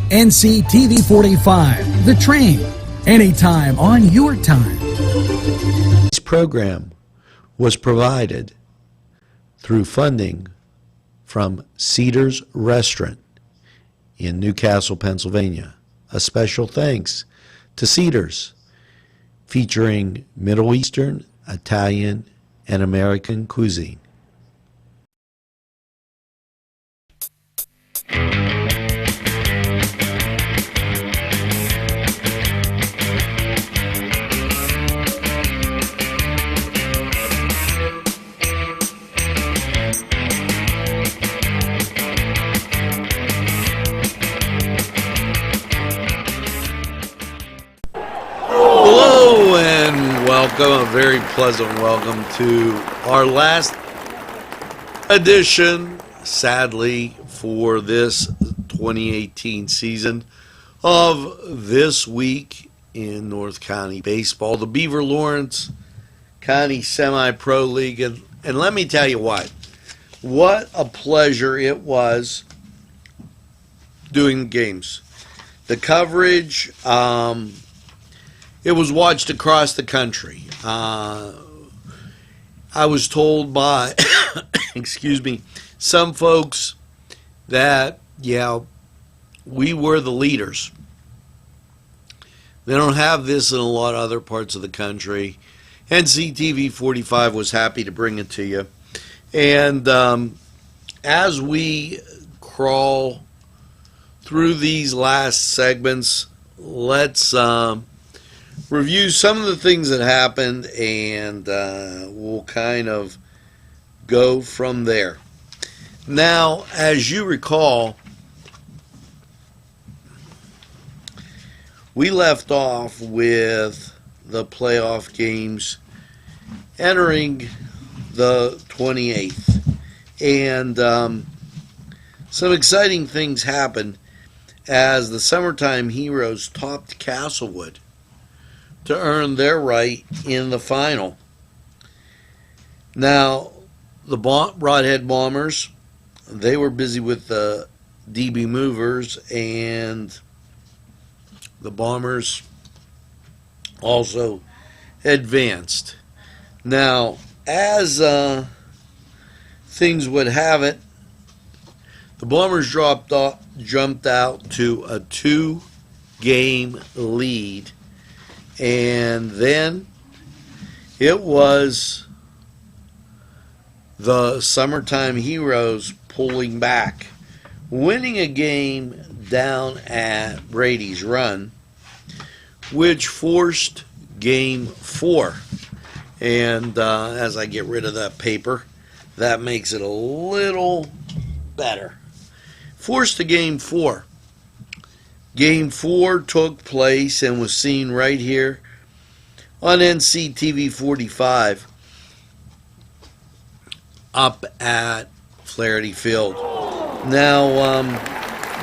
NCTV45, The Train, anytime on your time. This program was provided through funding from Cedars Restaurant in Newcastle, Pennsylvania. A special thanks to Cedars, featuring Middle Eastern, Italian, and American cuisine. Hello and welcome, a very pleasant welcome to our last edition, sadly, for this 2018 season of This Week in North County Baseball, the Beaver Lawrence County Semi-Pro League. And let me tell you what a pleasure it was doing the games. The coverage, it was watched across the country. I was told by, excuse me, some folks that, yeah, we were the leaders. They don't have this in a lot of other parts of the country. NCTV45 was happy to bring it to you. And as we crawl through these last segments, let's review some of the things that happened, and we'll kind of go from there. Now, as you recall, we left off with the playoff games entering the 28th, and some exciting things happened as the Summertime Heroes topped Castlewood to earn their right in the final. Now, the Broadhead Bombers, they were busy with the DB Movers, and the Bombers also advanced. Now, as things would have it, the Bombers jumped out to a 2-game lead. And then it was the Summertime Heroes pulling back, winning a game down at Brady's Run, which forced Game 4. And as I get rid of that paper, that makes it a little better. Forced to Game 4. Game 4 took place and was seen right here on NCTV45 up at Flaherty Field. Now,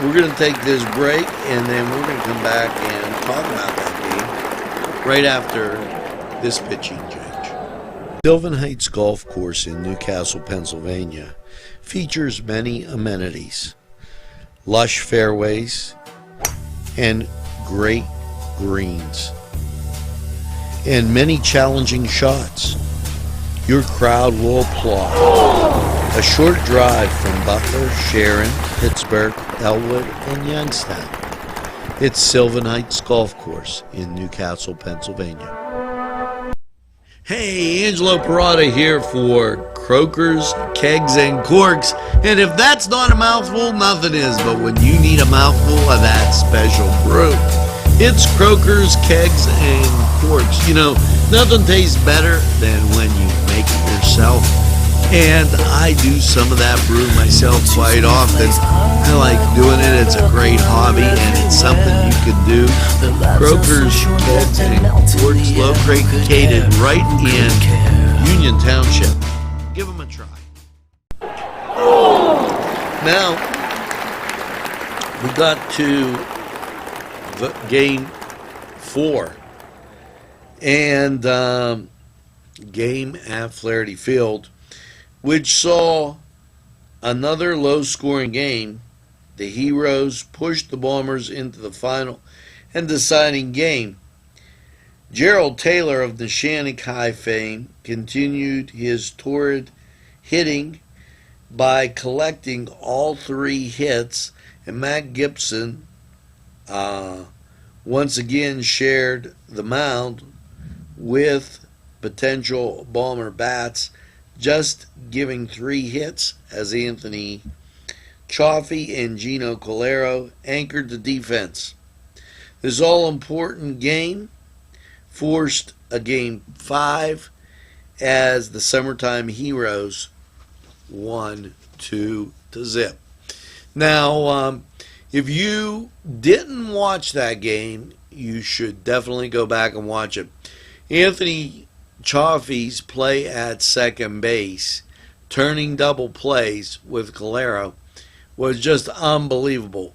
we're going to take this break, and then we're going to come back and talk about that game right after this pitching change. Sylvan Heights Golf Course in Newcastle, Pennsylvania features many amenities, lush fairways, and great greens, and many challenging shots. Your crowd will applaud. A short drive from Butler, Sharon, Pittsburgh, Elwood, and Youngstown. It's Sylvan Heights Golf Course in Newcastle, Pennsylvania. Hey, Angelo Parada here for Croakers, Kegs, and Corks. And if that's not a mouthful, nothing is. But when you need a mouthful of that special brew, it's Croakers, Kegs, and Corks. You know, nothing tastes better than when you make it yourself. And I do some of that brew myself quite often. I like doing it. It's a great hobby, and it's something you can do. Croakers, Kegs, and Corks, located right in Union Township. Give them a try. Now, we got to the Game 4. And game at Flaherty Field, which saw another low-scoring game The Heroes pushed the Bombers into the final and deciding game. Gerald Taylor of Neshannock High fame continued his torrid hitting by collecting all 3 hits, and Matt Gibson once again shared the mound with potential Bomber bats, just giving 3 hits as Anthony Chaffee and Gino Colero anchored the defense. This all-important game forced a Game 5 as the Summertime Heroes won 2-0. Now, if you didn't watch that game, you should definitely go back and watch it. Anthony Chaffee's play at second base, turning double plays with Colero, was just unbelievable.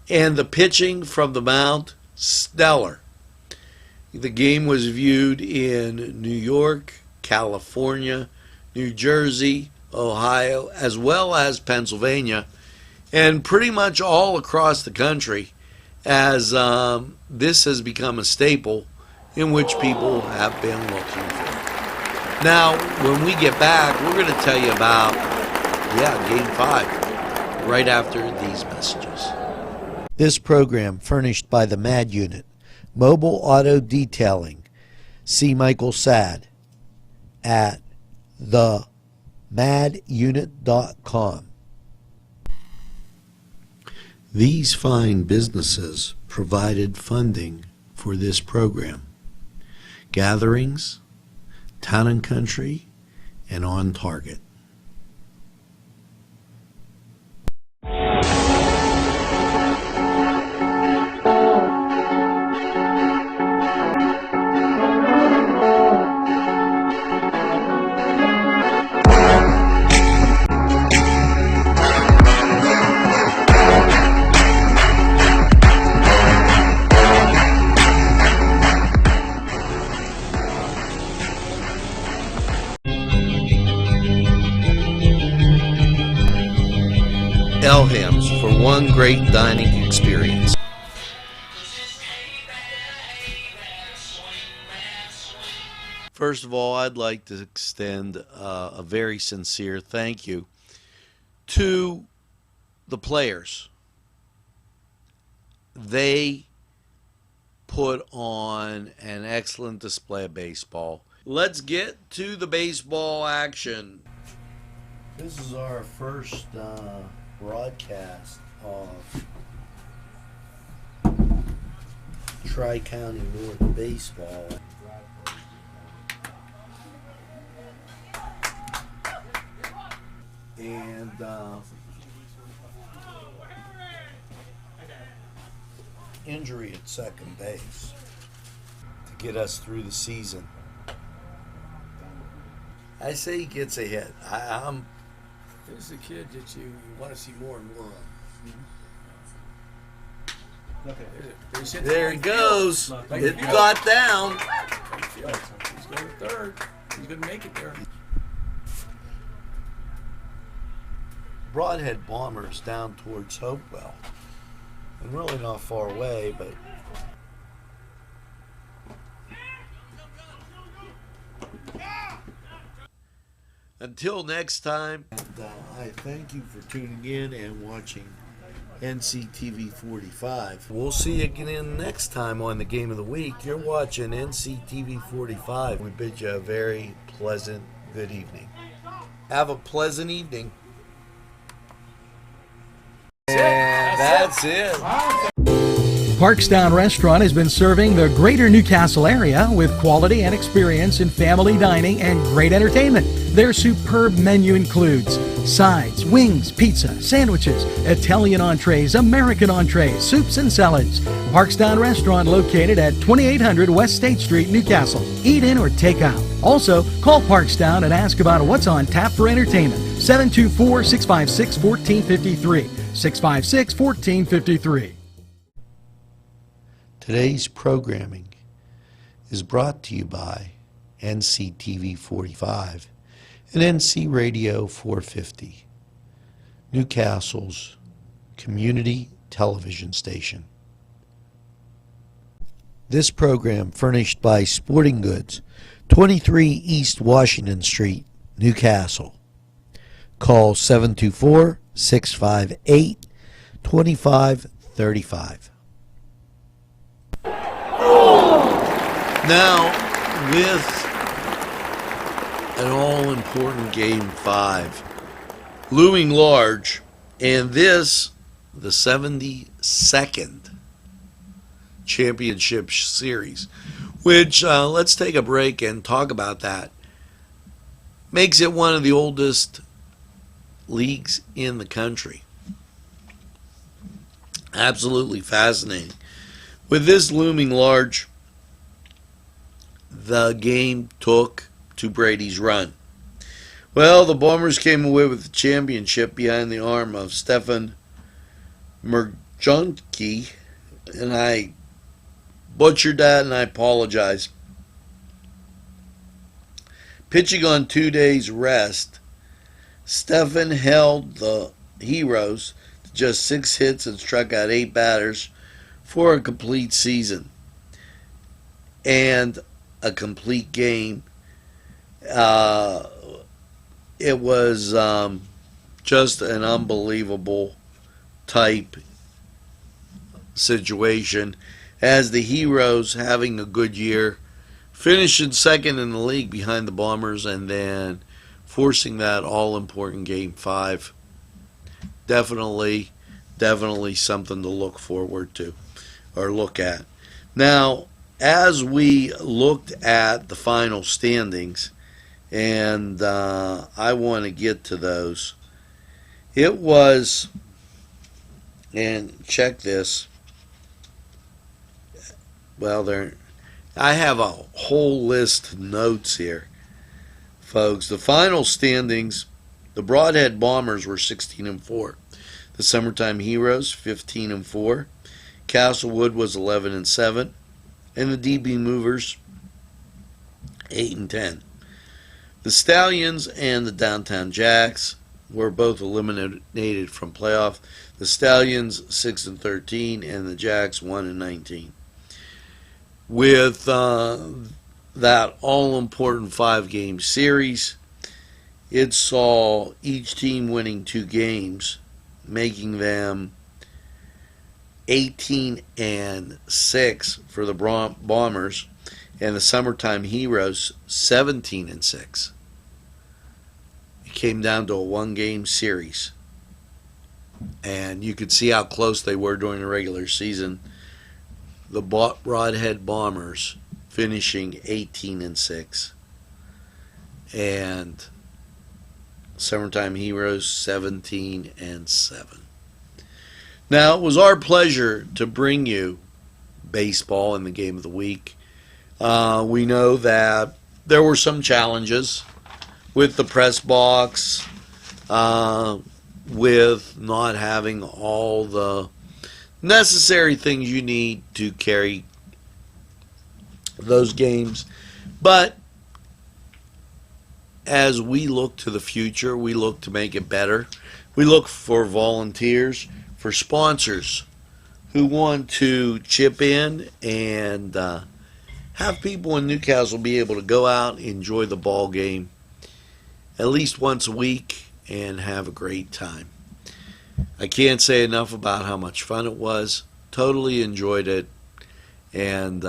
And the pitching from the mound, stellar. The game was viewed in New York, California, New Jersey, Ohio, as well as Pennsylvania, and pretty much all across the country, as this has become a staple in which people have been looking for. Now, when we get back, we're going to tell you about, Game 5, right after these messages. This program furnished by the MAD Unit, Mobile Auto Detailing. See Michael Sad at themadunit.com. These fine businesses provided funding for this program. Gatherings, Town and Country, and On Target. Elham's for one great dining experience. First of all, I'd like to extend a very sincere thank you to the players. They put on an excellent display of baseball. Let's get to the baseball action. This is our first broadcast of Tri-County North Baseball. And injury at second base to get us through the season. I say he gets a hit. I'm This is a kid that you want to see more and more of. There he goes. It got down. He's going to third. He's going to make it there. Broadhead Bombers down towards Hopewell. And really not far away, but until next time, and I thank you for tuning in and watching NCTV45. We'll see you again next time on the Game of the Week. You're watching NCTV45. We bid you a very pleasant good evening. Have a pleasant evening. And that's it. Parkstown Restaurant has been serving the greater Newcastle area with quality and experience in family dining and great entertainment. Their superb menu includes sides, wings, pizza, sandwiches, Italian entrees, American entrees, soups and salads. Parkstown Restaurant located at 2800 West State Street, Newcastle. Eat in or take out. Also, call Parkstown and ask about what's on tap for entertainment. 724-656-1453. 656-1453. Today's programming is brought to you by NCTV45 and NC Radio 450, Newcastle's community television station. This program furnished by Sporting Goods, 23 East Washington Street, Newcastle. Call 724-658-2535. Now, with an all-important Game 5 looming large, and this, the 72nd Championship Series, which, let's take a break and talk about that, makes it one of the oldest leagues in the country. Absolutely fascinating. With this looming large, the game took to Brady's run. Well, the Bombers came away with the championship behind the arm of Stefan Merjonki, and I butchered that and I apologize. Pitching on 2 days rest, Stefan held the Heroes to just 6 hits and struck out 8 batters for a complete season and a complete game. It was just an unbelievable type situation, as the Heroes, having a good year, finishing second in the league behind the Bombers, and then forcing that all-important Game 5. Definitely something to look forward to, or look at. Now, as we looked at the final standings, and I want to get to those, it was, and check this, well, I have a whole list of notes here, folks. The final standings: the Broadhead Bombers were 16-4. The Summertime Heroes 15-4. Castlewood was 11-7, and the DB Movers 8-10. The Stallions and the Downtown Jacks were both eliminated from playoff. The Stallions 6-13, and the Jacks 1-19. With that all-important 5-game series, it saw each team winning 2 games, making them 18-6 for the Bombers, and the Summertime Heroes 17-6. It came down to a 1-game series, and you could see how close they were during the regular season. The Broadhead Bombers finishing 18-6, and Summertime Heroes 17-7. Now, it was our pleasure to bring you baseball in the game of the week. We know that there were some challenges with the press box, with not having all the necessary things you need to carry those games. But as we look to the future, we look to make it better. We look for volunteers, for sponsors who want to chip in and have people in Newcastle be able to go out, enjoy the ball game at least once a week, and have a great time. I can't say enough about how much fun it was. Totally enjoyed it. And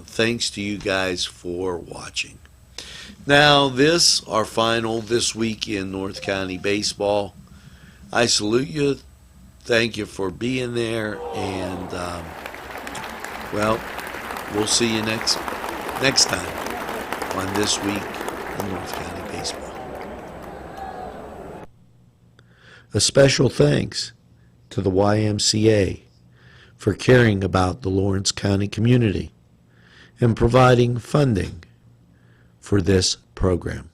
thanks to you guys for watching. Now, our final this week in North County Baseball. I salute you. Thank you for being there. And, well, we'll see you next time on This Week in North County Baseball. A special thanks to the YMCA for caring about the Lawrence County community and providing funding for this program.